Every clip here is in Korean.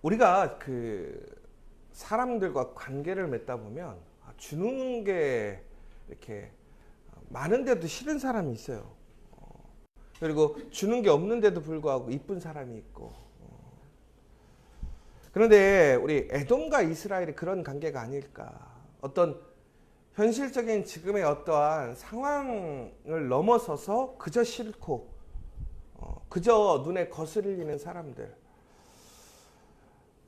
우리가 사람들과 관계를 맺다 보면 주는 게 이렇게 많은데도 싫은 사람이 있어요. 그리고 주는 게 없는데도 불구하고 이쁜 사람이 있고. 그런데 우리 에돔과 이스라엘이 그런 관계가 아닐까. 어떤 현실적인 지금의 어떠한 상황을 넘어서서 그저 싫고 그저 눈에 거슬리는 사람들.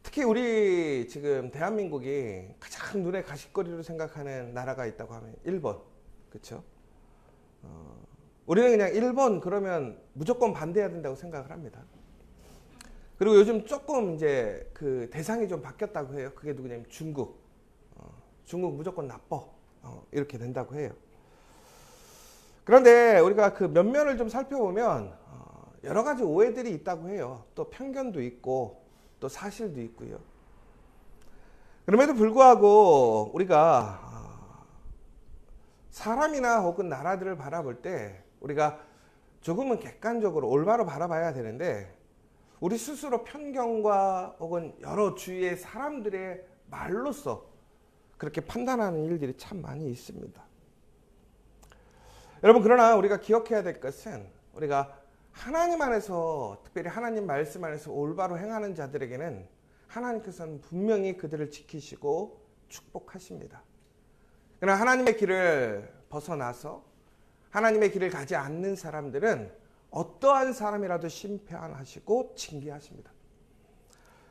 특히 우리 지금 대한민국이 가장 눈에 가시거리로 생각하는 나라가 있다고 하면 일본. 그렇죠? 우리는 그냥 일본 그러면 무조건 반대해야 된다고 생각을 합니다. 그리고 요즘 조금 이제 그 대상이 좀 바뀌었다고 해요. 그게 누구냐면 중국. 중국 무조건 나빠. 이렇게 된다고 해요. 그런데 우리가 그 면면을 좀 살펴보면 여러 가지 오해들이 있다고 해요. 또 편견도 있고 또 사실도 있고요. 그럼에도 불구하고 우리가 사람이나 혹은 나라들을 바라볼 때 우리가 조금은 객관적으로 올바로 바라봐야 되는데 우리 스스로 편견과 혹은 여러 주위의 사람들의 말로써 그렇게 판단하는 일들이 참 많이 있습니다. 여러분, 그러나 우리가 기억해야 될 것은 우리가 하나님 안에서, 특별히 하나님 말씀 안에서 올바로 행하는 자들에게는 하나님께서는 분명히 그들을 지키시고 축복하십니다. 그러나 하나님의 길을 벗어나서 하나님의 길을 가지 않는 사람들은 어떠한 사람이라도 심판하시고 징계하십니다.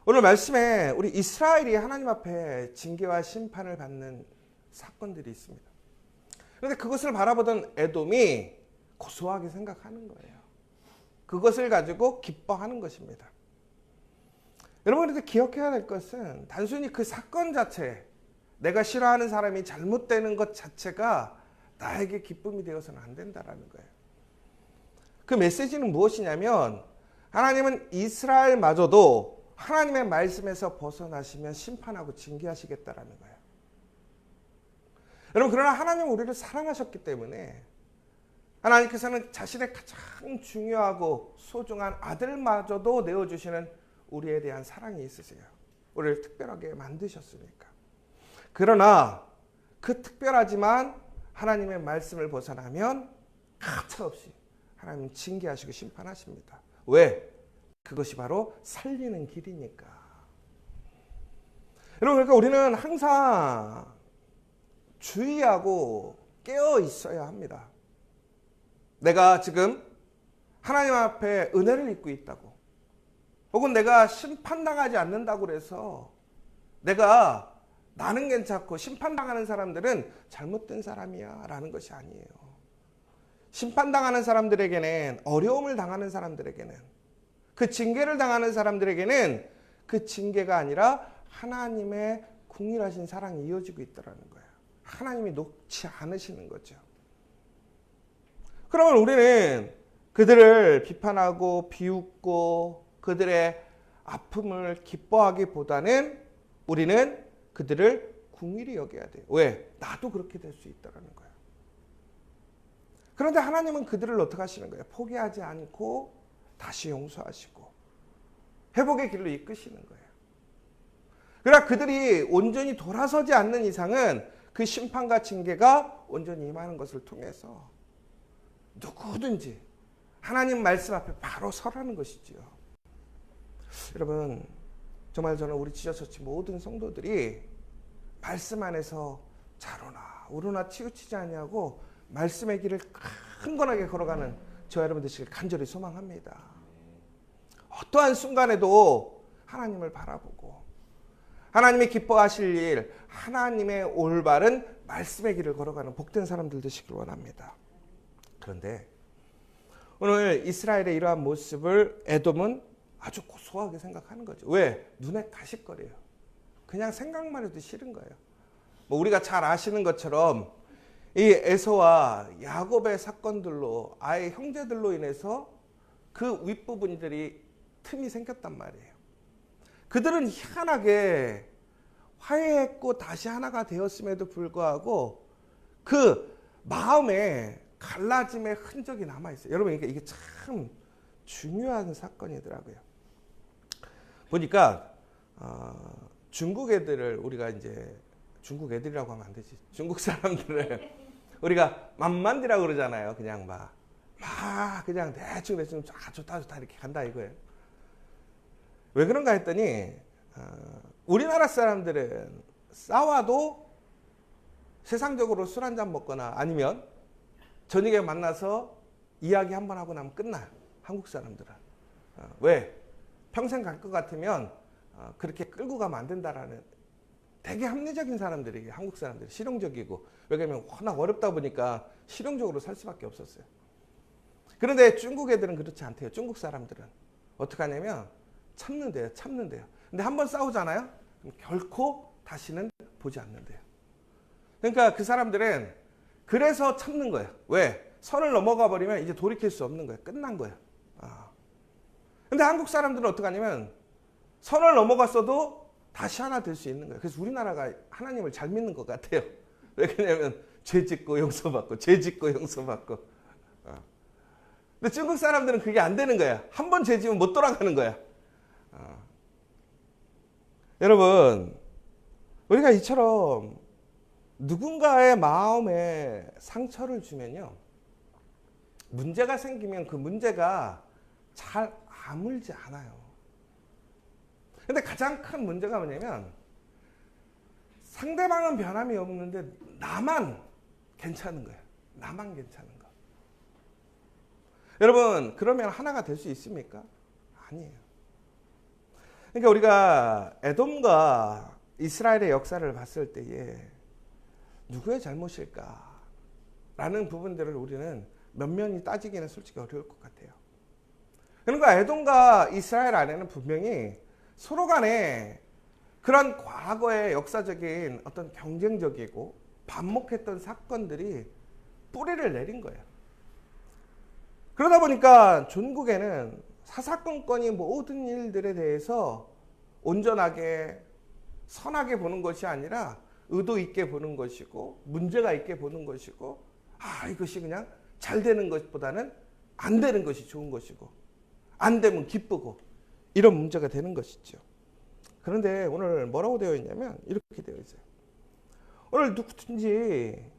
오늘 말씀에 우리 이스라엘이 하나님 앞에 징계와 심판을 받는 사건들이 있습니다. 그런데 그것을 바라보던 에돔이 고소하게 생각하는 거예요. 그것을 가지고 기뻐하는 것입니다. 여러분, 그런데 기억해야 될 것은 단순히 그 사건 자체, 내가 싫어하는 사람이 잘못되는 것 자체가 나에게 기쁨이 되어서는 안 된다는 거예요. 그 메시지는 무엇이냐면 하나님은 이스라엘마저도 하나님의 말씀에서 벗어나시면 심판하고 징계하시겠다라는 거예요. 여러분, 그러나 하나님은 우리를 사랑하셨기 때문에 하나님께서는 자신의 가장 중요하고 소중한 아들마저도 내어주시는 우리에 대한 사랑이 있으세요. 우리를 특별하게 만드셨으니까. 그러나 그 특별하지만 하나님의 말씀을 벗어나면 가차없이 하나님은 징계하시고 심판하십니다. 왜? 그것이 바로 살리는 길이니까. 여러분, 그러니까 우리는 항상 주의하고 깨어 있어야 합니다. 내가 지금 하나님 앞에 은혜를 입고 있다고, 혹은 내가 심판당하지 않는다고 해서 나는 괜찮고 심판당하는 사람들은 잘못된 사람이야 라는 것이 아니에요. 심판당하는 사람들에게는, 어려움을 당하는 사람들에게는, 그 징계를 당하는 사람들에게는 그 징계가 아니라 하나님의 궁일하신 사랑이 이어지고 있다는 거예요. 하나님이 놓지 않으시는 거죠. 그러면 우리는 그들을 비판하고 비웃고 그들의 아픔을 기뻐하기보다는 우리는 그들을 궁일히 여겨야 돼요. 왜? 나도 그렇게 될 수 있다는 거예요. 그런데 하나님은 그들을 어떻게 하시는 거예요? 포기하지 않고 다시 용서하시고 회복의 길로 이끄시는 거예요. 그러나 그들이 온전히 돌아서지 않는 이상은 그 심판과 징계가 온전히 임하는 것을 통해서 누구든지 하나님 말씀 앞에 바로 서라는 것이지요. 여러분, 정말 저는 우리 지저처치 모든 성도들이 말씀 안에서 자로나 우로나 치우치지 아니하고 말씀의 길을 강건하게 걸어가는 저와 여러분 되시길 간절히 소망합니다. 어떠한 순간에도 하나님을 바라보고 하나님이 기뻐하실 일, 하나님의 올바른 말씀의 길을 걸어가는 복된 사람들 되시길 원합니다. 그런데 오늘 이스라엘의 이러한 모습을 에돔은 아주 고소하게 생각하는 거죠. 왜? 눈에 가시거려요. 그냥 생각만 해도 싫은 거예요. 우리가 잘 아시는 것처럼 이 에서와 야곱의 사건들로, 아예 형제들로 인해서 그 윗부분들이 틈이 생겼단 말이에요. 그들은 희한하게 화해했고 다시 하나가 되었음에도 불구하고 그 마음에 갈라짐의 흔적이 남아있어요. 여러분, 이게 참 중요한 사건이더라고요. 보니까 중국 애들을 우리가 이제 중국 애들이라고 하면 안 되지. 중국 사람들을 우리가 만만디라고 그러잖아요. 그냥 막 그냥 대충 좋다 이렇게 간다 이거예요. 왜 그런가 했더니 우리나라 사람들은 싸워도 세상적으로 술 한잔 먹거나 아니면 저녁에 만나서 이야기 한번 하고 나면 끝나요. 한국 사람들은. 왜? 평생 갈 것 같으면 그렇게 끌고 가면 안 된다라는 되게 합리적인 사람들이 한국 사람들이 실용적이고 왜냐하면 워낙 어렵다 보니까 실용적으로 살 수밖에 없었어요. 그런데 중국 애들은 그렇지 않대요. 중국 사람들은 어떻게 하냐면 참는데요. 근데 한번 싸우잖아요. 그럼 결코 다시는 보지 않는데요. 그러니까 그 사람들은 그래서 참는 거예요. 왜? 선을 넘어가 버리면 이제 돌이킬 수 없는 거예요. 끝난 거예요. 근데 한국 사람들은 어떻게 하냐면 선을 넘어갔어도 다시 하나 될 수 있는 거예요. 그래서 우리나라가 하나님을 잘 믿는 것 같아요. 왜 그러냐면 죄 짓고 용서받고 죄 짓고 용서받고. 근데 중국 사람들은 그게 안 되는 거야. 한 번 죄 지면 못 돌아가는 거야. 여러분 우리가 이처럼 누군가의 마음에 상처를 주면요. 문제가 생기면 그 문제가 잘 아물지 않아요. 근데 가장 큰 문제가 뭐냐면 상대방은 변함이 없는데 나만 괜찮은 거예요. 나만 괜찮은 거. 여러분 그러면 하나가 될 수 있습니까? 아니에요. 그러니까 우리가 에돔과 이스라엘의 역사를 봤을 때에 누구의 잘못일까? 라는 부분들을 우리는 면면히 따지기는 솔직히 어려울 것 같아요. 그러니까 에돔과 이스라엘 안에는 분명히 서로 간에 그런 과거의 역사적인 어떤 경쟁적이고 반목했던 사건들이 뿌리를 내린 거예요. 그러다 보니까 전국에는 사사건건이 모든 일들에 대해서 온전하게 선하게 보는 것이 아니라 의도 있게 보는 것이고 문제가 있게 보는 것이고 이것이 그냥 잘 되는 것보다는 안 되는 것이 좋은 것이고 안 되면 기쁘고 이런 문제가 되는 것이죠. 그런데 오늘 뭐라고 되어 있냐면 이렇게 되어 있어요. 오늘 누구든지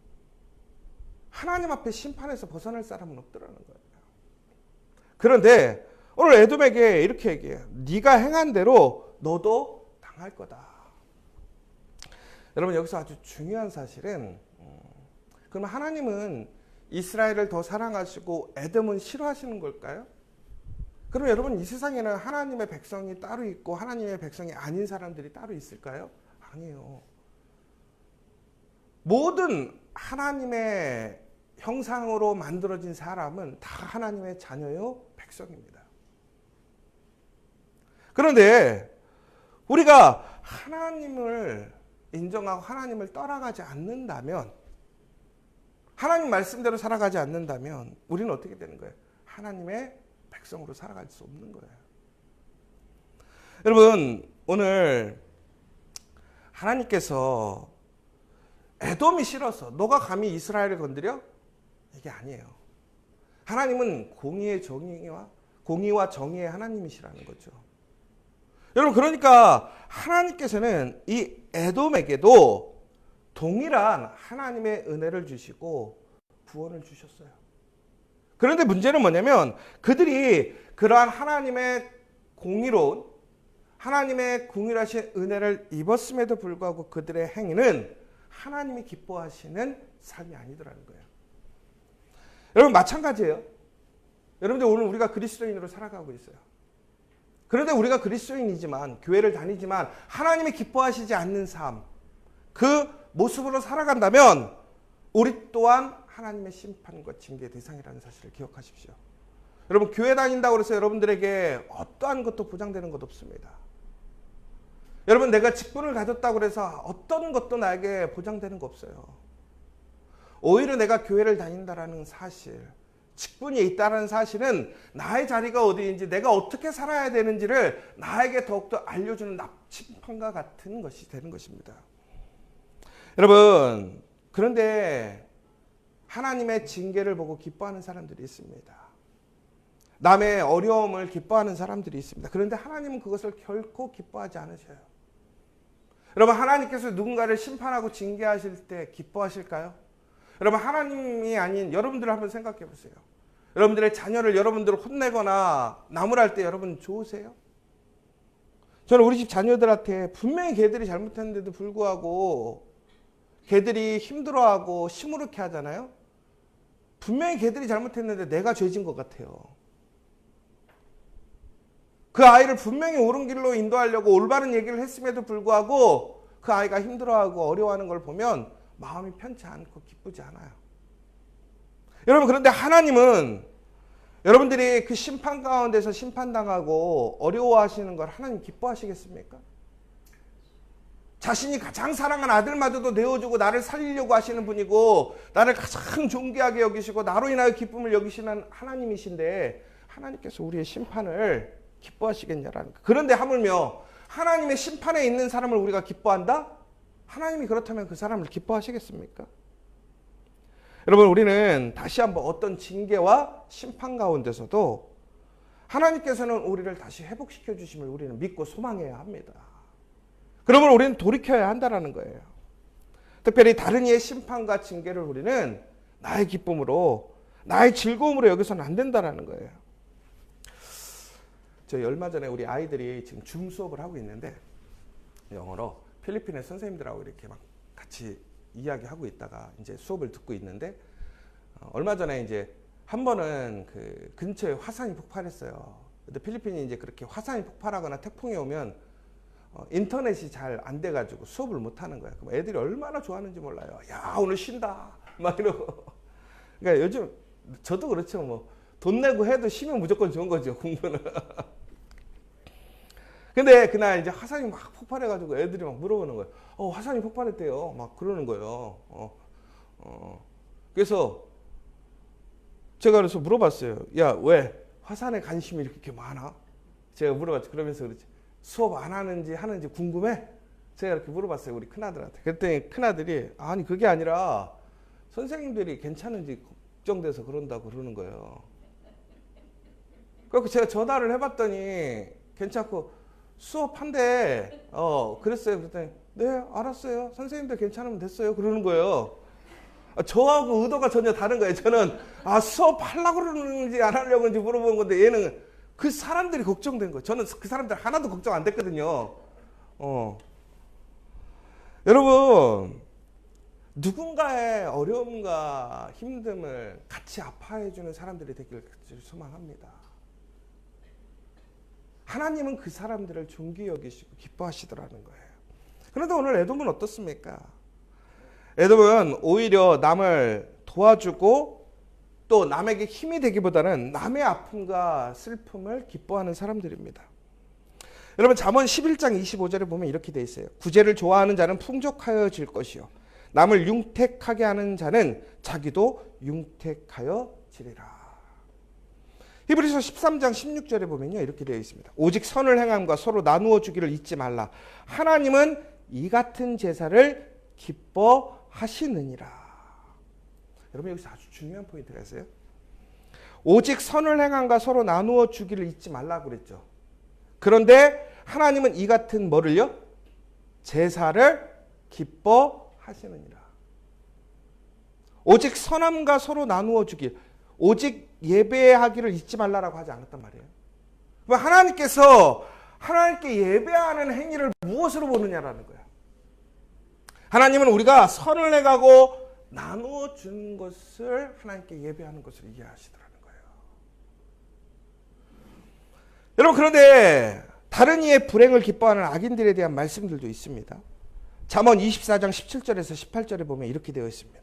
하나님 앞에 심판에서 벗어날 사람은 없더라는 거예요. 그런데 오늘 에돔에게 이렇게 얘기해요. 네가 행한 대로 너도 당할 거다. 여러분 여기서 아주 중요한 사실은 그러면 하나님은 이스라엘을 더 사랑하시고 에돔은 싫어하시는 걸까요? 그럼 여러분 이 세상에는 하나님의 백성이 따로 있고 하나님의 백성이 아닌 사람들이 따로 있을까요? 아니에요. 모든 하나님의 형상으로 만들어진 사람은 다 하나님의 자녀요 백성입니다. 그런데 우리가 하나님을 인정하고 하나님을 떠나가지 않는다면 하나님 말씀대로 살아가지 않는다면 우리는 어떻게 되는 거예요? 하나님의 백성으로 살아갈 수 없는 거예요. 여러분 오늘 하나님께서 에돔이 싫어서 너가 감히 이스라엘을 건드려? 이게 아니에요. 하나님은 공의와 정의의 하나님이시라는 거죠. 여러분 그러니까 하나님께서는 이 에돔에게도 동일한 하나님의 은혜를 주시고 구원을 주셨어요. 그런데 문제는 뭐냐면 그들이 그러한 하나님의 공의로운 하나님의 공의하신 은혜를 입었음에도 불구하고 그들의 행위는 하나님이 기뻐하시는 삶이 아니더라는 거예요. 여러분 마찬가지예요. 여러분들 오늘 우리가 그리스도인으로 살아가고 있어요. 그런데 우리가 그리스도인이지만 교회를 다니지만 하나님이 기뻐하시지 않는 삶 그 모습으로 살아간다면 우리 또한 하나님의 심판과 징계의 대상이라는 사실을 기억하십시오. 여러분 교회 다닌다고 해서 여러분들에게 어떠한 것도 보장되는 것 없습니다. 여러분 내가 직분을 가졌다고 해서 어떤 것도 나에게 보장되는 거 없어요. 오히려 내가 교회를 다닌다라는 사실, 직분이 있다는 사실은 나의 자리가 어디인지 내가 어떻게 살아야 되는지를 나에게 더욱더 알려주는 나침판과 같은 것이 되는 것입니다. 여러분 그런데 하나님의 징계를 보고 기뻐하는 사람들이 있습니다. 남의 어려움을 기뻐하는 사람들이 있습니다. 그런데 하나님은 그것을 결코 기뻐하지 않으셔요. 여러분, 하나님께서 누군가를 심판하고 징계하실 때 기뻐하실까요? 여러분, 하나님이 아닌 여러분들 한번 생각해 보세요. 여러분들의 자녀를 여러분들 혼내거나 나무랄 때 여러분 좋으세요? 저는 우리 집 자녀들한테 분명히 걔들이 잘못했는데도 불구하고 걔들이 힘들어하고 시무룩해 하잖아요. 분명히 걔들이 잘못했는데 내가 죄진 것 같아요. 그 아이를 분명히 옳은 길로 인도하려고 올바른 얘기를 했음에도 불구하고 그 아이가 힘들어하고 어려워하는 걸 보면 마음이 편치 않고 기쁘지 않아요. 여러분, 그런데 하나님은 여러분들이 그 심판 가운데서 심판당하고 어려워하시는 걸 하나님 기뻐하시겠습니까? 자신이 가장 사랑하는 아들마저도 내어주고 나를 살리려고 하시는 분이고 나를 가장 존귀하게 여기시고 나로 인하여 기쁨을 여기시는 하나님이신데 하나님께서 우리의 심판을 기뻐하시겠냐라는 거예요. 그런데 하물며 하나님의 심판에 있는 사람을 우리가 기뻐한다? 하나님이 그렇다면 그 사람을 기뻐하시겠습니까? 여러분, 우리는 다시 한번 어떤 징계와 심판 가운데서도 하나님께서는 우리를 다시 회복시켜 주심을 우리는 믿고 소망해야 합니다. 그러면 우리는 돌이켜야 한다는 거예요. 특별히 다른 이의 심판과 징계를 우리는 나의 기쁨으로, 나의 즐거움으로 여기서는 안 된다는 거예요. 저희 얼마 전에 우리 아이들이 지금 줌 수업을 하고 있는데 영어로 필리핀의 선생님들하고 이렇게 막 같이 이야기하고 있다가 이제 수업을 듣고 있는데 얼마 전에 이제 한 번은 그 근처에 화산이 폭발했어요. 근데 필리핀이 이제 그렇게 화산이 폭발하거나 태풍이 오면 인터넷이 잘 안 돼가지고 수업을 못 하는 거예요. 그럼 애들이 얼마나 좋아하는지 몰라요. 야, 오늘 쉰다 막 이러고. 그러니까 요즘 저도 그렇죠. 뭐 돈 내고 해도 쉬면 무조건 좋은 거죠, 공부는. 근데 그날 이제 화산이 막 폭발해가지고 애들이 막 물어보는 거예요. 화산이 폭발했대요. 막 그러는 거예요. 그래서 제가 그래서 물어봤어요. 야, 왜 화산에 관심이 이렇게 많아? 제가 물어봤죠. 그러면서 그렇지. 수업 안 하는지 하는지 궁금해? 제가 이렇게 물어봤어요. 우리 큰아들한테. 그랬더니 큰아들이 아니 그게 아니라 선생님들이 괜찮은지 걱정돼서 그런다고 그러는 거예요. 그래서 제가 전화를 해봤더니 괜찮고 수업한대. 그랬어요. 그랬더니 네, 알았어요. 선생님들 괜찮으면 됐어요. 그러는 거예요. 저하고 의도가 전혀 다른 거예요. 저는 수업하려고 그러는지 안 하려고 그러는지 물어보는 건데 얘는 그 사람들이 걱정된 거예요. 저는 그 사람들 하나도 걱정 안 됐거든요. 여러분, 누군가의 어려움과 힘듦을 같이 아파해주는 사람들이 되기를 소망합니다. 하나님은 그 사람들을 존귀 여기시고 기뻐하시더라는 거예요. 그런데 오늘 에돔은 어떻습니까? 에돔은 오히려 남을 도와주고 또 남에게 힘이 되기보다는 남의 아픔과 슬픔을 기뻐하는 사람들입니다. 여러분, 잠언 11장 25절에 보면 이렇게 돼 있어요. 구제를 좋아하는 자는 풍족하여질 것이요 남을 융택하게 하는 자는 자기도 융택하여지리라. 히브리서 13장 16절에 보면요 이렇게 되어 있습니다. 오직 선을 행함과 서로 나누어 주기를 잊지 말라. 하나님은 이 같은 제사를 기뻐하시느니라. 여러분, 여기서 아주 중요한 포인트가 있어요. 오직 선을 행함과 서로 나누어 주기를 잊지 말라고 그랬죠. 그런데 하나님은 이 같은 뭐를요? 제사를 기뻐하시느니라. 오직 선함과 서로 나누어 주길, 오직 예배하기를 잊지 말라라고 하지 않았단 말이에요. 하나님께서 하나님께 예배하는 행위를 무엇으로 보느냐라는 거예요. 하나님은 우리가 선을 내가고 나누어 준 것을 하나님께 예배하는 것을 이해하시더라는 거예요. 여러분, 그런데 다른 이의 불행을 기뻐하는 악인들에 대한 말씀들도 있습니다. 잠언 24장 17절에서 18절에 보면 이렇게 되어 있습니다.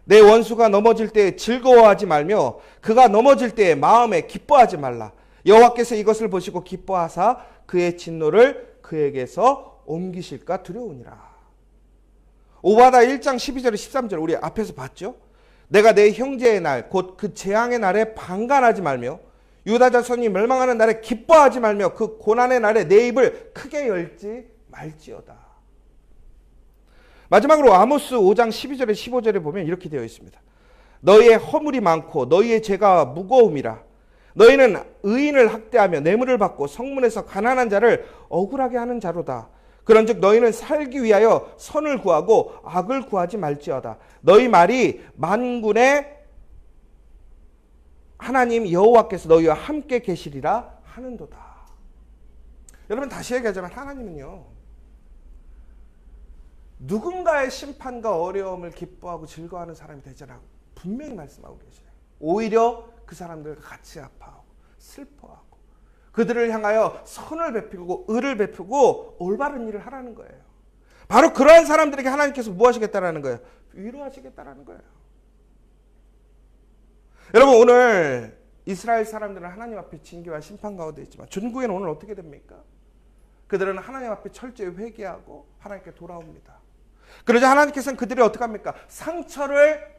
내 원수가 넘어질 때 즐거워하지 말며 그가 넘어질 때 마음에 기뻐하지 말라. 여호와께서 이것을 보시고 기뻐하사 그의 진노를 그에게서 옮기실까 두려우니라. 오바다 1장 12절 13절 우리 앞에서 봤죠. 내가 내 형제의 날 곧 그 재앙의 날에 방관하지 말며 유다 자손이 멸망하는 날에 기뻐하지 말며 그 고난의 날에 내 입을 크게 열지 말지어다. 마지막으로 아모스 5장 12절에 15절에 보면 이렇게 되어 있습니다. 너희의 허물이 많고 너희의 죄가 무거움이라. 너희는 의인을 학대하며 뇌물을 받고 성문에서 가난한 자를 억울하게 하는 자로다. 그런즉 너희는 살기 위하여 선을 구하고 악을 구하지 말지어다. 너희 말이 만군의 하나님 여호와께서 너희와 함께 계시리라 하는도다. 여러분, 다시 얘기하자면 하나님은요, 누군가의 심판과 어려움을 기뻐하고 즐거워하는 사람이 되잖아요. 분명히 말씀하고 계셔요. 오히려 그 사람들과 같이 아파하고 슬퍼하고 그들을 향하여 선을 베풀고 의를 베푸고 올바른 일을 하라는 거예요. 바로 그러한 사람들에게 하나님께서 뭐 하시겠다라는 거예요? 위로하시겠다라는 거예요. 여러분, 오늘 이스라엘 사람들은 하나님 앞에 징계와 심판 가운데 있지만 전국에는 오늘 어떻게 됩니까? 그들은 하나님 앞에 철저히 회개하고 하나님께 돌아옵니다. 그러자 하나님께서는 그들이 어떻게 합니까? 상처를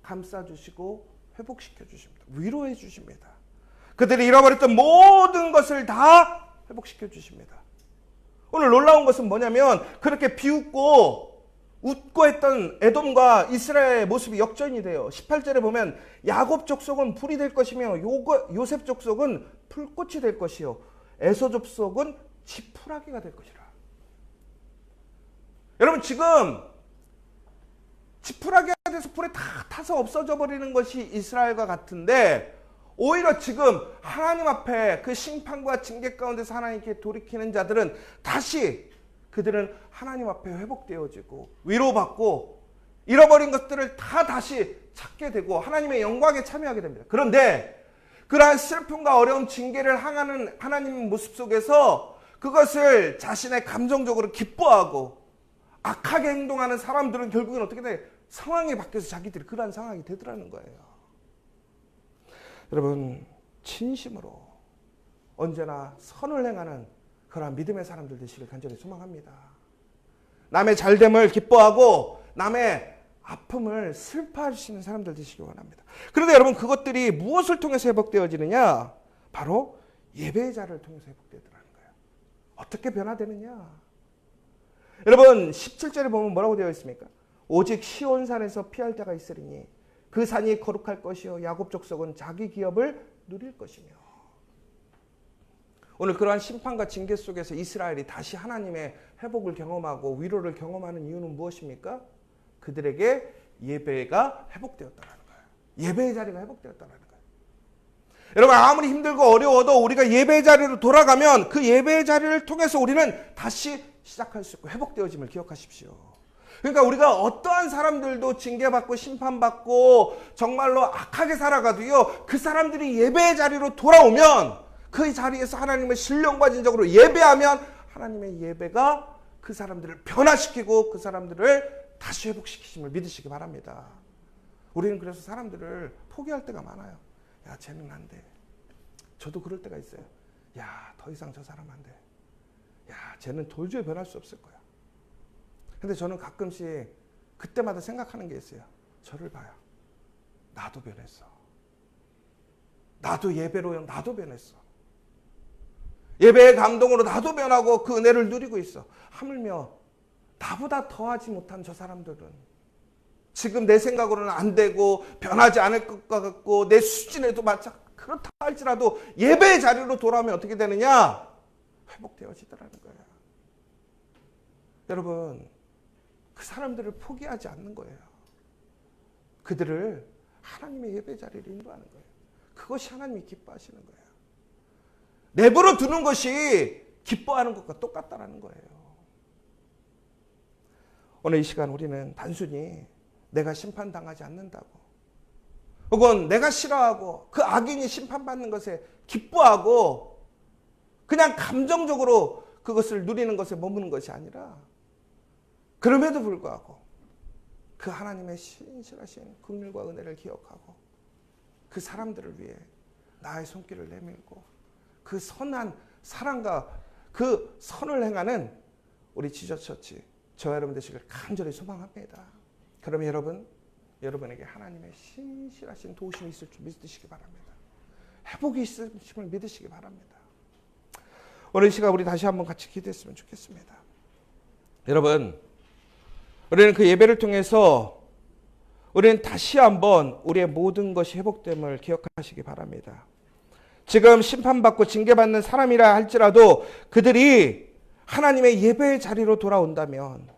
감싸주시고 회복시켜 주십니다. 위로해 주십니다. 그들이 잃어버렸던 모든 것을 다 회복시켜 주십니다. 오늘 놀라운 것은 뭐냐면 그렇게 비웃고 웃고 했던 에돔과 이스라엘의 모습이 역전이 돼요. 18절에 보면 야곱 족속은 불이 될 것이며 요셉 족속은 풀꽃이 될 것이요 에서 족속은 지푸라기가 될 것이라. 여러분, 지금 지푸라기가 돼서 불에 다 타서 없어져 버리는 것이 이스라엘과 같은데, 오히려 지금 하나님 앞에 그 심판과 징계 가운데서 하나님께 돌이키는 자들은 다시 그들은 하나님 앞에 회복되어지고 위로받고 잃어버린 것들을 다 다시 찾게 되고 하나님의 영광에 참여하게 됩니다. 그런데 그러한 슬픔과 어려움, 징계를 향하는 하나님의 모습 속에서 그것을 자신의 감정적으로 기뻐하고 악하게 행동하는 사람들은 결국엔 어떻게 돼? 상황이 바뀌어서 자기들이 그러한 상황이 되더라는 거예요. 여러분, 진심으로 언제나 선을 행하는 그러한 믿음의 사람들 되시길 간절히 소망합니다. 남의 잘됨을 기뻐하고 남의 아픔을 슬퍼하시는 사람들 되시길 원합니다. 그런데 여러분, 그것들이 무엇을 통해서 회복되어지느냐? 바로 예배의 자리를 통해서 회복되더라는 거예요. 어떻게 변화되느냐? 여러분, 17절에 보면 뭐라고 되어 있습니까? 오직 시온산에서 피할 자가 있으리니 그 산이 거룩할 것이요 야곱 족속은 자기 기업을 누릴 것이며. 오늘 그러한 심판과 징계 속에서 이스라엘이 다시 하나님의 회복을 경험하고 위로를 경험하는 이유는 무엇입니까? 그들에게 예배가 회복되었다는 거예요. 예배의 자리가 회복되었다는 거예요. 여러분, 아무리 힘들고 어려워도 우리가 예배의 자리로 돌아가면 그 예배의 자리를 통해서 우리는 다시 시작할 수 있고 회복되어짐을 기억하십시오. 그러니까 우리가 어떠한 사람들도 징계받고 심판받고 정말로 악하게 살아가도요, 그 사람들이 예배의 자리로 돌아오면 그 자리에서 하나님을 신령과진적으로 예배하면 하나님의 예배가 그 사람들을 변화시키고 그 사람들을 다시 회복시키심을 믿으시기 바랍니다. 우리는 그래서 사람들을 포기할 때가 많아요. 야, 쟤는 안 돼. 저도 그럴 때가 있어요. 야, 더 이상 저 사람 안 돼. 야, 쟤는 도저히 변할 수 없을 거야. 근데 저는 가끔씩 그때마다 생각하는 게 있어요. 저를 봐요. 나도 변했어. 나도 예배로 나도 변했어. 예배의 감동으로 나도 변하고 그 은혜를 누리고 있어. 하물며 나보다 더하지 못한 저 사람들은 지금 내 생각으로는 안 되고 변하지 않을 것 같고 내 수준에도 그렇다 할지라도 예배의 자리로 돌아오면 어떻게 되느냐? 회복되어지더라는 거예요. 여러분, 그 사람들을 포기하지 않는 거예요. 그들을 하나님의 예배 자리로 인도하는 거예요. 그것이 하나님이 기뻐하시는 거예요. 내버려 두는 것이 기뻐하는 것과 똑같다는 거예요. 오늘 이 시간 우리는 단순히 내가 심판당하지 않는다고, 혹은 내가 싫어하고 그 악인이 심판받는 것에 기뻐하고 그냥 감정적으로 그것을 누리는 것에 머무는 것이 아니라, 그럼에도 불구하고 그 하나님의 신실하신 긍휼과 은혜를 기억하고 그 사람들을 위해 나의 손길을 내밀고 그 선한 사랑과 그 선을 행하는 우리 지저처치 저와 여러분 되시길 간절히 소망합니다. 그러면 여러분에게 하나님의 신실하신 도우심이 있을 줄 믿으시기 바랍니다. 회복이 있으심을 믿으시기 바랍니다. 오늘 이 시간 우리 다시 한번 같이 기도했으면 좋겠습니다. 여러분, 우리는 그 예배를 통해서 우리는 다시 한번 우리의 모든 것이 회복됨을 기억하시기 바랍니다. 지금 심판받고 징계받는 사람이라 할지라도 그들이 하나님의 예배의 자리로 돌아온다면,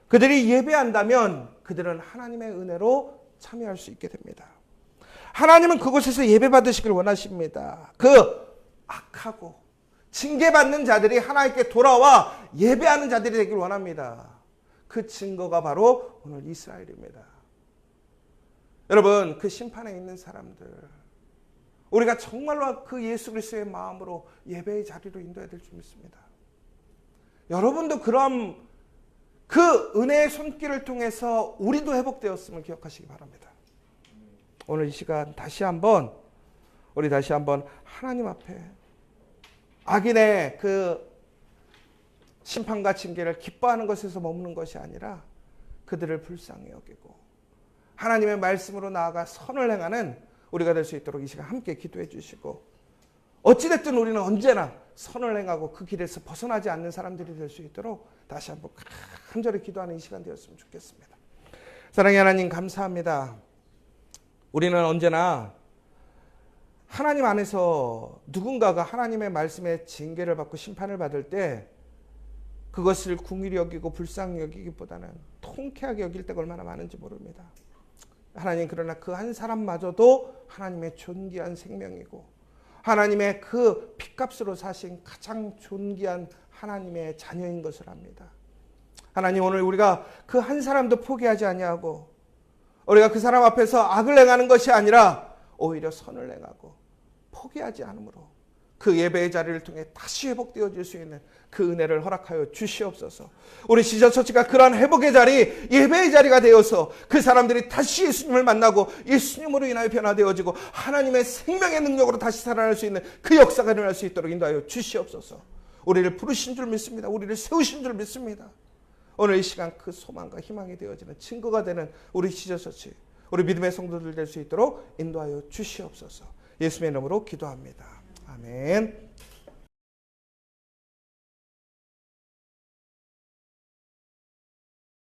그들이 예배한다면 그들은 하나님의 은혜로 참여할 수 있게 됩니다. 하나님은 그곳에서 예배받으시길 원하십니다. 그 악하고 징계받는 자들이 하나님께 돌아와 예배하는 자들이 되길 원합니다. 그 증거가 바로 오늘 이스라엘입니다. 여러분, 그 심판에 있는 사람들, 우리가 정말로 그 예수 그리스도의 마음으로 예배의 자리로 인도해야 될 줄 믿습니다. 여러분도 그런 그 은혜의 손길을 통해서 우리도 회복되었음을 기억하시기 바랍니다. 오늘 이 시간 우리 다시 한번 하나님 앞에 악인의 그 심판과 징계를 기뻐하는 것에서 머무는 것이 아니라 그들을 불쌍히 여기고 하나님의 말씀으로 나아가 선을 행하는 우리가 될 수 있도록 이 시간 함께 기도해 주시고, 어찌됐든 우리는 언제나 선을 행하고 그 길에서 벗어나지 않는 사람들이 될 수 있도록 다시 한번 간절히 기도하는 이 시간 되었으면 좋겠습니다. 사랑의 하나님, 감사합니다. 우리는 언제나 하나님 안에서 누군가가 하나님의 말씀에 징계를 받고 심판을 받을 때 그것을 긍휼히 여기고 불쌍히 여기기보다는 통쾌하게 여길 때가 얼마나 많은지 모릅니다. 하나님, 그러나 그 한 사람마저도 하나님의 존귀한 생명이고 하나님의 그 핏값으로 사신 가장 존귀한 하나님의 자녀인 것을 압니다. 하나님, 오늘 우리가 그 한 사람도 포기하지 아니하고 우리가 그 사람 앞에서 악을 행하는 것이 아니라 오히려 선을 행하고 포기하지 않으므로 그 예배의 자리를 통해 다시 회복되어질 수 있는 그 은혜를 허락하여 주시옵소서. 우리 지저처치가 그러한 회복의 자리, 예배의 자리가 되어서 그 사람들이 다시 예수님을 만나고 예수님으로 인하여 변화되어지고 하나님의 생명의 능력으로 다시 살아날 수 있는 그 역사가 일어날 수 있도록 인도하여 주시옵소서. 우리를 부르신 줄 믿습니다. 우리를 세우신 줄 믿습니다. 오늘 이 시간 그 소망과 희망이 되어지는 증거가 되는 우리 지저처치, 우리 믿음의 성도들 될 수 있도록 인도하여 주시옵소서. 예수님의 이름으로 기도합니다. 아멘.